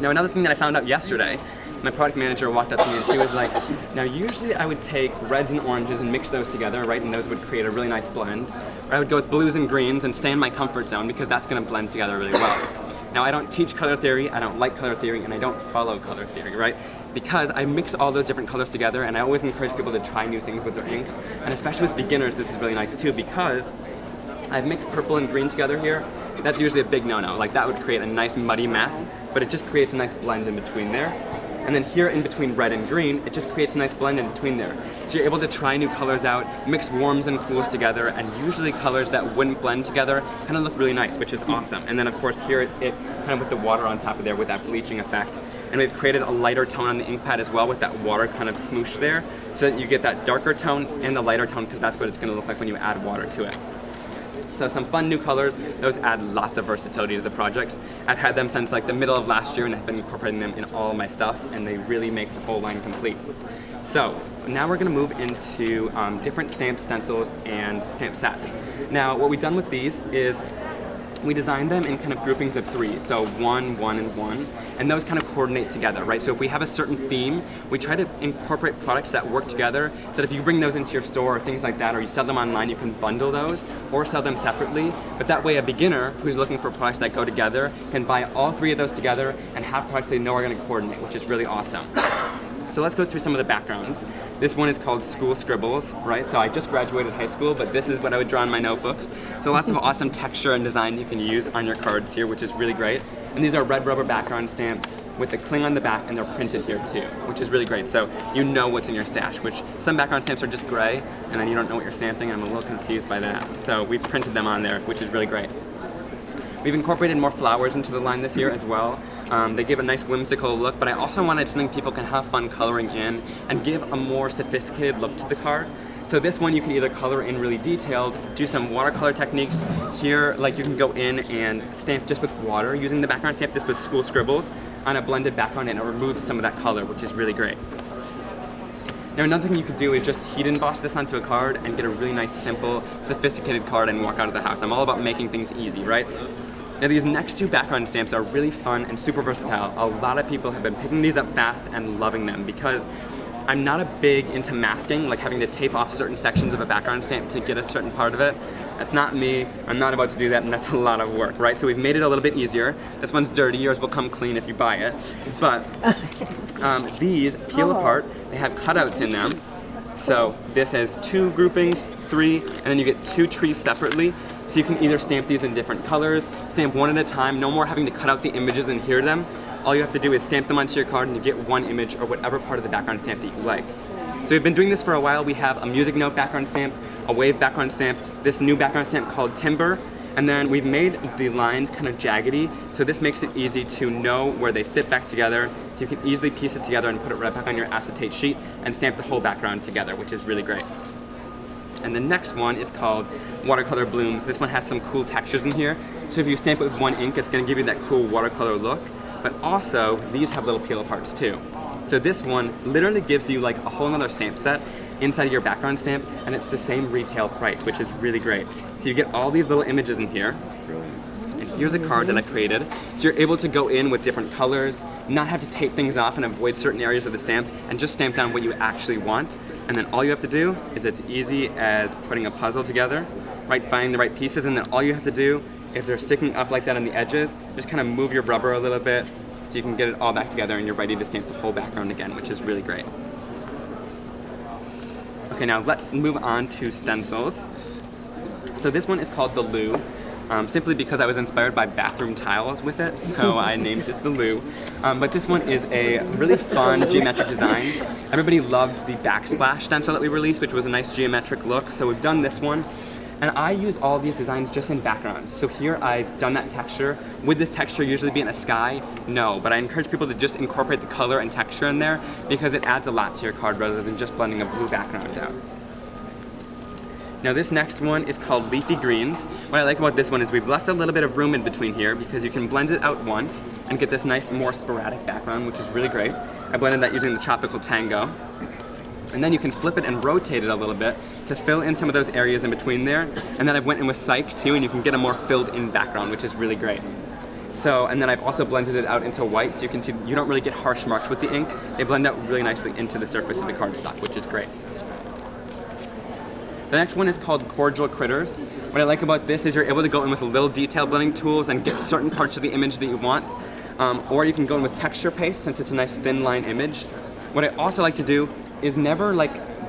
Now another thing that I found out yesterday, my product manager walked up to me and she was like, now usually I would take reds and oranges and mix those together, right, and those would create a really nice blend. Or I would go with blues and greens and stay in my comfort zone because that's going to blend together really well. Now I don't teach color theory, I don't like color theory, and I don't follow color theory, right? Because I mix all those different colors together, and I always encourage people to try new things with their inks. And especially with beginners, this is really nice too, because I've mixed purple and green together here. That's usually a big no-no. Like that would create a nice muddy mess, but it just creates a nice blend in between there. And then here in between red and green, it just creates a nice blend in between there. So you're able to try new colors out, mix warms and cools together, and usually colors that wouldn't blend together kind of look really nice, which is awesome. And then of course here it kind of with the water on top of there with that bleaching effect. And we've created a lighter tone on the ink pad as well with that water kind of smoosh there, so that you get that darker tone and the lighter tone, because that's what it's going to look like when you add water to it. So some fun new colors, those add lots of versatility to the projects. I've had them since like the middle of last year and I've been incorporating them in all of my stuff, and they really make the whole line complete. So now we're going to move into different stamp stencils and stamp sets. Now what we've done with these is we designed them in kind of groupings of 3, so 1, 1, and 1, and those kind of coordinate together, right? So if we have a certain theme, we try to incorporate products that work together, so that if you bring those into your store or things like that, or you sell them online, you can bundle those or sell them separately. But that way a beginner who's looking for products that go together can buy all 3 of those together and have products they know are going to coordinate, which is really awesome. So let's go through some of the backgrounds. This one is called School Scribbles, right? So I just graduated high school, but this is what I would draw in my notebooks. So lots of awesome texture and design you can use on your cards here, which is really great. And these are red rubber background stamps with the cling on the back, and they're printed here too, which is really great. So you know what's in your stash, which some background stamps are just gray, and then you don't know what you're stamping. I'm a little confused by that. So we printed them on there, which is really great. We've incorporated more flowers into the line this year as well. They give a nice whimsical look, but I also wanted something people can have fun coloring in and give a more sophisticated look to the card. So this one you can either color in really detailed, do some watercolor techniques. Here, like you can go in and stamp just with water using the background stamp. This was School Scribbles on a blended background, and it removes some of that color, which is really great. Now another thing you could do is just heat emboss this onto a card and get a really nice, simple, sophisticated card and walk out of the house. I'm all about making things easy, right? Now these next 2 background stamps are really fun and super versatile. A lot of people have been picking these up fast and loving them because I'm not a big into masking, like having to tape off certain sections of a background stamp to get a certain part of it. That's not me. I'm not about to do that, and that's a lot of work, right? So we've made it a little bit easier. This one's dirty. Yours will come clean if you buy it. But these peel apart. They have cutouts in them. So this has 2 groupings, 3, and then you get 2 trees separately. So you can either stamp these in different colors, stamp one at a time, no more having to cut out the images and hear them. All you have to do is stamp them onto your card and you get one image or whatever part of the background stamp that you like. So we've been doing this for a while. We have a music note background stamp, a wave background stamp, this new background stamp called Timber, and then we've made the lines kind of jaggedy, so this makes it easy to know where they fit back together, so you can easily piece it together and put it right back on your acetate sheet and stamp the whole background together, which is really great. And the next one is called Watercolor Blooms. This one has some cool textures in here. So if you stamp it with one ink, it's going to give you that cool watercolor look. But also, these have little peel aparts too. So this one literally gives you like a whole nother stamp set inside of your background stamp, and it's the same retail price, which is really great. So you get all these little images in here. And here's a card that I created. So you're able to go in with different colors, not have to tape things off and avoid certain areas of the stamp, and just stamp down what you actually want. And then all you have to do is it's easy as putting a puzzle together, right? Finding the right pieces, and then all you have to do, if they're sticking up like that on the edges, just kind of move your rubber a little bit so you can get it all back together and you're ready to stamp the whole background again, which is really great. Okay, now let's move on to stencils. So this one is called the Loo. Simply because I was inspired by bathroom tiles with it, so I named it the Loo. But this one is a really fun geometric design. Everybody loved the backsplash stencil that we released, which was a nice geometric look, so we've done this one. And I use all these designs just in backgrounds. So here I've done that texture. Would this texture usually be in the sky? No, but I encourage people to just incorporate the color and texture in there because it adds a lot to your card rather than just blending a blue background out. Now this next one is called Leafy Greens. What I like about this one is we've left a little bit of room in between here because you can blend it out once and get this nice, more sporadic background, which is really great. I blended that using the Tropical Tango. And then you can flip it and rotate it a little bit to fill in some of those areas in between there. And then I've went in with Psych too, and you can get a more filled in background, which is really great. So, and then I've also blended it out into white, so you can see you don't really get harsh marks with the ink. They blend out really nicely into the surface of the cardstock, which is great. The next one is called Cordial Critters. What I like about this is you're able to go in with little detail blending tools and get certain parts of the image that you want. Or you can go in with texture paste since it's a nice thin line image. What I also like to do is never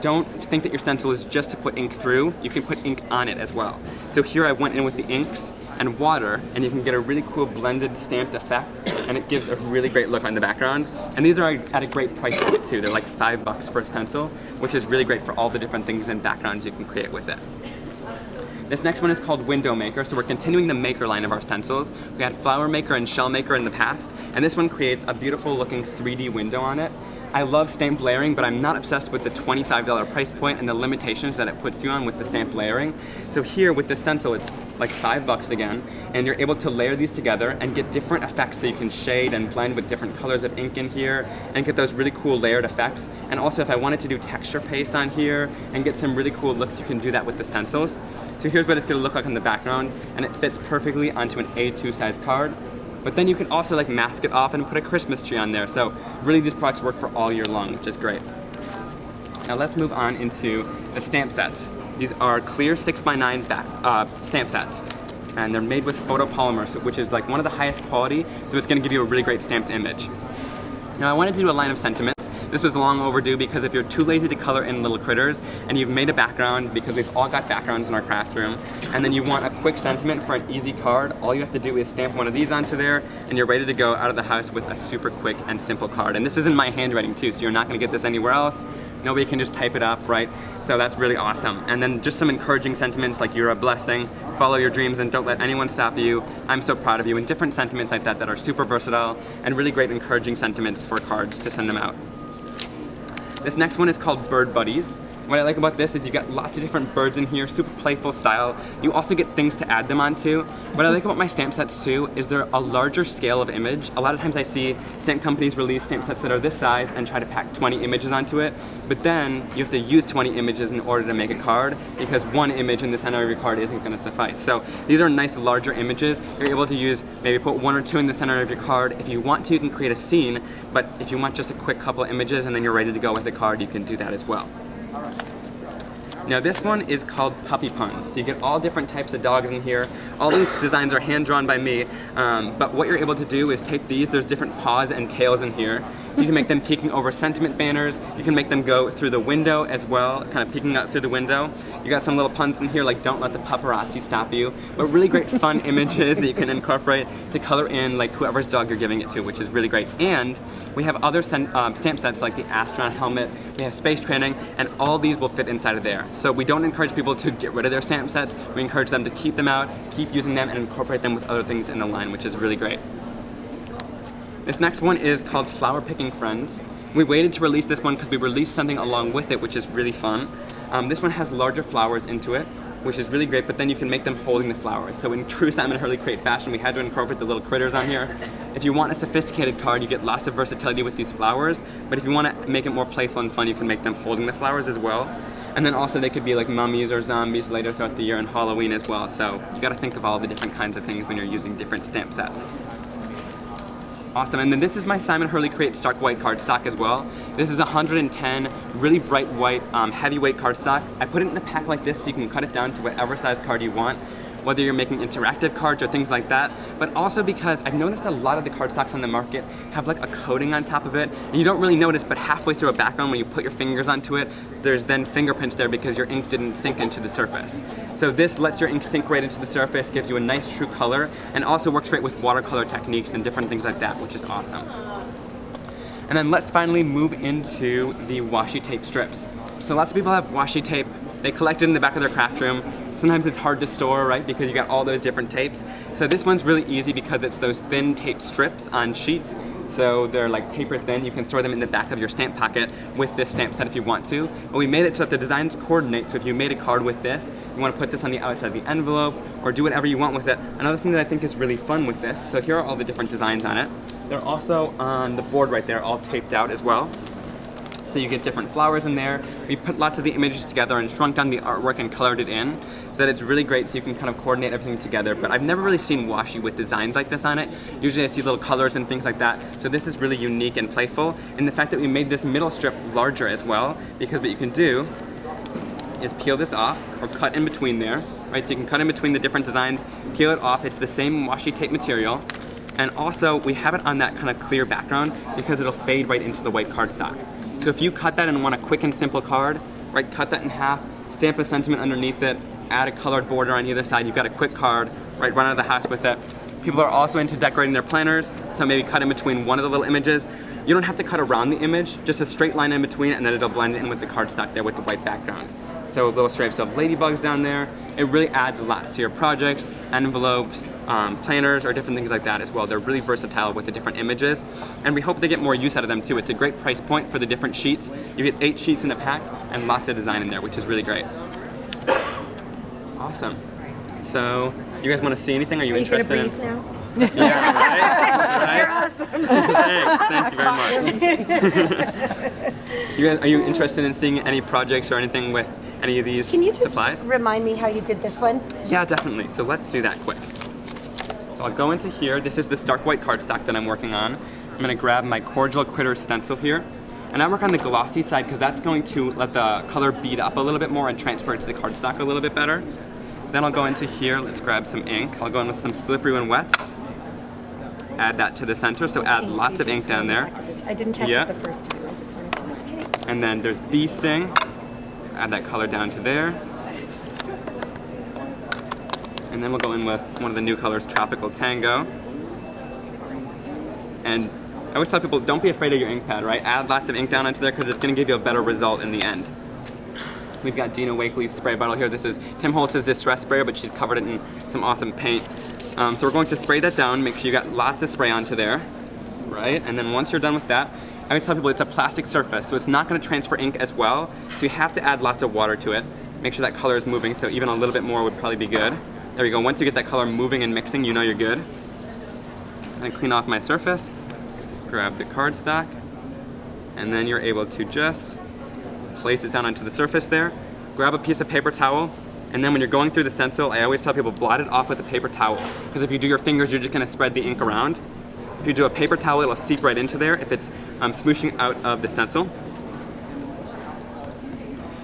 don't think that your stencil is just to put ink through. You can put ink on it as well. So here I went in with the inks and water, and you can get a really cool blended stamped effect, and it gives a really great look on the background. And these are at a great price point too. They're like $5 for a stencil, which is really great for all the different things and backgrounds you can create with it. This next one is called Window Maker, so we're continuing the maker line of our stencils. We had Flower Maker and Shell Maker in the past, and this one creates a beautiful looking 3D window on it. I love stamped layering, but I'm not obsessed with the $25 price point and the limitations that it puts you on with the stamped layering. So here with the stencil, it's like $5 again, and you're able to layer these together and get different effects, so you can shade and blend with different colors of ink in here and get those really cool layered effects. And also if I wanted to do texture paste on here and get some really cool looks, you can do that with the stencils. So here's what it's going to look like in the background, and it fits perfectly onto an A2 size card. But then you can also mask it off and put a Christmas tree on there. So really these products work for all year long, which is great. Now let's move on into the stamp sets. These are clear 6x9 stamp sets. And they're made with photopolymer, which is one of the highest quality, so it's going to give you a really great stamped image. Now I wanted to do a line of sentiments. This was long overdue because if you're too lazy to color in little critters and you've made a background, because we've all got backgrounds in our craft room, and then you want a quick sentiment for an easy card, all you have to do is stamp one of these onto there and you're ready to go out of the house with a super quick and simple card. And this is in my handwriting too, so you're not going to get this anywhere else. Nobody can just type it up, right? So that's really awesome. And then just some encouraging sentiments like you're a blessing, follow your dreams and don't let anyone stop you, I'm so proud of you, and different sentiments like that that are super versatile and really great encouraging sentiments for cards to send them out. This next one is called Bird Buddies. What I like about this is you got lots of different birds in here, super playful style. You also get things to add them onto. What I like about my stamp sets too is they're a larger scale of image. A lot of times I see stamp companies release stamp sets that are this size and try to pack 20 images onto it, but then you have to use 20 images in order to make a card because one image in the center of your card isn't going to suffice. So these are nice larger images. You're able to use, maybe put 1 or 2 in the center of your card. If you want to, you can create a scene, but if you want just a quick couple images and then you're ready to go with the card, you can do that as well. Now this one is called Puppy Puns. So you get all different types of dogs in here. All these designs are hand drawn by me, but what you're able to do is take these, there's different paws and tails in here. You can make them peeking over sentiment banners. You can make them go through the window as well, kind of peeking out through the window. You got some little puns in here like don't let the paparazzi stop you, but really great fun images that you can incorporate to color in whoever's dog you're giving it to, which is really great. And we have other stamp sets like the astronaut helmet, we have space training, and all these will fit inside of there. So we don't encourage people to get rid of their stamp sets, we encourage them to keep them out, keep using them, and incorporate them with other things in the line, which is really great. This next one is called Flower Picking Friends. We waited to release this one because we released something along with it, which is really fun. This one has larger flowers into it, which is really great, but then you can make them holding the flowers. So in true Simon Hurley Create fashion, we had to incorporate the little critters on here. If you want a sophisticated card, you get lots of versatility with these flowers, but if you want to make it more playful and fun, you can make them holding the flowers as well. And then also they could be like mummies or zombies later throughout the year and Halloween as well. So you gotta think of all the different kinds of things when you're using different stamp sets. Awesome, and then this is my Simon Hurley Create Stark White cardstock as well. This is 110, really bright white, heavyweight cardstock. I put it in a pack like this so you can cut it down to whatever size card you want, whether you're making interactive cards or things like that, but also because I've noticed a lot of the cardstocks on the market have like a coating on top of it, and you don't really notice, but halfway through a background when you put your fingers onto it, there's then fingerprints there because your ink didn't sink into the surface. So this lets your ink sink right into the surface, gives you a nice true color, and also works great with watercolor techniques and different things like that, which is awesome. And then let's finally move into the washi tape strips. So lots of people have washi tape, they collect it in the back of their craft room. Sometimes it's hard to store, right, because you got all those different tapes. So this one's really easy because it's those thin tape strips on sheets. So they're like paper thin. You can store them in the back of your stamp pocket with this stamp set if you want to. But we made it so that the designs coordinate. So if you made a card with this, you want to put this on the outside of the envelope or do whatever you want with it. Another thing that I think is really fun with this, so here are all the different designs on it. They're also on the board right there, all taped out as well. So you get different flowers in there. We put lots of the images together and shrunk down the artwork and colored it in. so that it's really great so you can kind of coordinate everything together. But I've never really seen washi with designs like this on it. Usually I see little colors and things like that. So this is really unique and playful. And the fact that we made this middle strip larger as well, because what you can do is peel this off or cut in between there, right? So you can cut in between the different designs, peel it off. It's the same washi tape material. And also we have it on that kind of clear background because it'll fade right into the white cardstock. So if you cut that and want a quick and simple card, right, cut that in half, stamp a sentiment underneath it, add a colored border on either side, you've got a quick card, right, run out of the house with it. People are also into decorating their planners, so maybe cut in between one of the little images. You don't have to cut around the image, just a straight line in between, and then it'll blend in with the cardstock there with the white background. So little stripes of ladybugs down there. It really adds lots to your projects, envelopes, planners, or different things like that as well. They're really versatile with the different images, and we hope they get more use out of them too. It's a great price point for the different sheets. You get 8 sheets in a pack and lots of design in there, which is really great. Awesome. So, you guys want to see anything? Are you interested Are you gonna breathe now? Yeah, right? You're awesome. Thanks, thank you very much. You guys, are you interested in seeing any projects or anything with any of these Can you just supplies? remind me how you did this one? Yeah, definitely. So let's do that quick. So I'll go into here. This is this dark white cardstock that I'm working on. I'm going to grab my Cordial Critter stencil here. And I work on the glossy side because that's going to let the color bead up a little bit more and transfer it to the cardstock a little bit better. Then I'll go into here. Let's grab some ink. I'll go in with some Slippery When Wet. Add that to the center, so add lots of ink down there. I didn't catch it the first time. I just wanted to know. Okay. And then there's Bee Sting. Add that color down to there. And then we'll go in with one of the new colors, Tropical Tango. And I always tell people, don't be afraid of your ink pad, right? Add lots of ink down into there because it's going to give you a better result in the end. We've got Dina Wakely's spray bottle here. This is Tim Holtz's Distress Sprayer, but she's covered it in some awesome paint. So we're going to spray that down, make sure you got lots of spray onto there, right? And then once you're done with that, I always tell people it's a plastic surface, so it's not going to transfer ink as well, so you have to add lots of water to it. Make sure that color is moving, so even a little bit more would probably be good. There we go. Once you get that color moving and mixing, you know you're good. And clean off my surface, grab the cardstock, and then you're able to just place it down onto the surface there. Grab a piece of paper towel, and then when you're going through the stencil, I always tell people blot it off with a paper towel, because if you do your fingers, you're just going to spread the ink around. If you do a paper towel, it'll seep right into there if it's smooshing out of the stencil.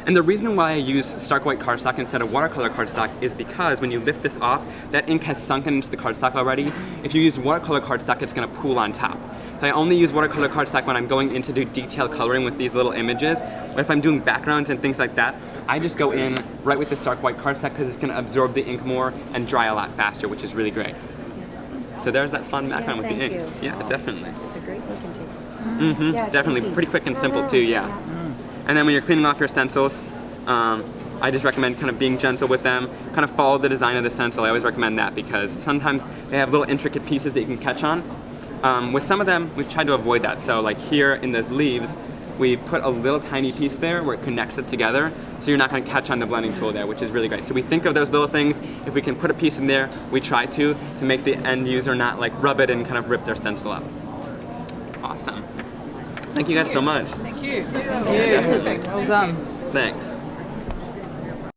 And the reason why I use stark white cardstock instead of watercolor cardstock is because when you lift this off, that ink has sunken into the cardstock already. If you use watercolor cardstock, it's going to pool on top. So I only use watercolor cardstock when I'm going in to do detailed coloring with these little images. But if I'm doing backgrounds and things like that, I just go in right with the stark white cardstock because it's going to absorb the ink more and dry a lot faster, which is really great. So there's that fun background with the inks. Yeah, definitely. It's a great looking tape. Mm-hmm. Yeah, definitely easy. pretty quick and simple too, yeah. And then when you're cleaning off your stencils, I just recommend kind of being gentle with them, kind of follow the design of the stencil. I always recommend that because sometimes they have little intricate pieces that you can catch on. With some of them, we've tried to avoid that. So like here in those leaves, we put a little tiny piece there where it connects it together, so you're not going to catch on the blending tool there, which is really great. So we think of those little things. If we can put a piece in there, we try to make the end user not like rub it and kind of rip their stencil up. Awesome. Thank you guys so much. Thank you. Yeah, definitely. Well done. Thanks.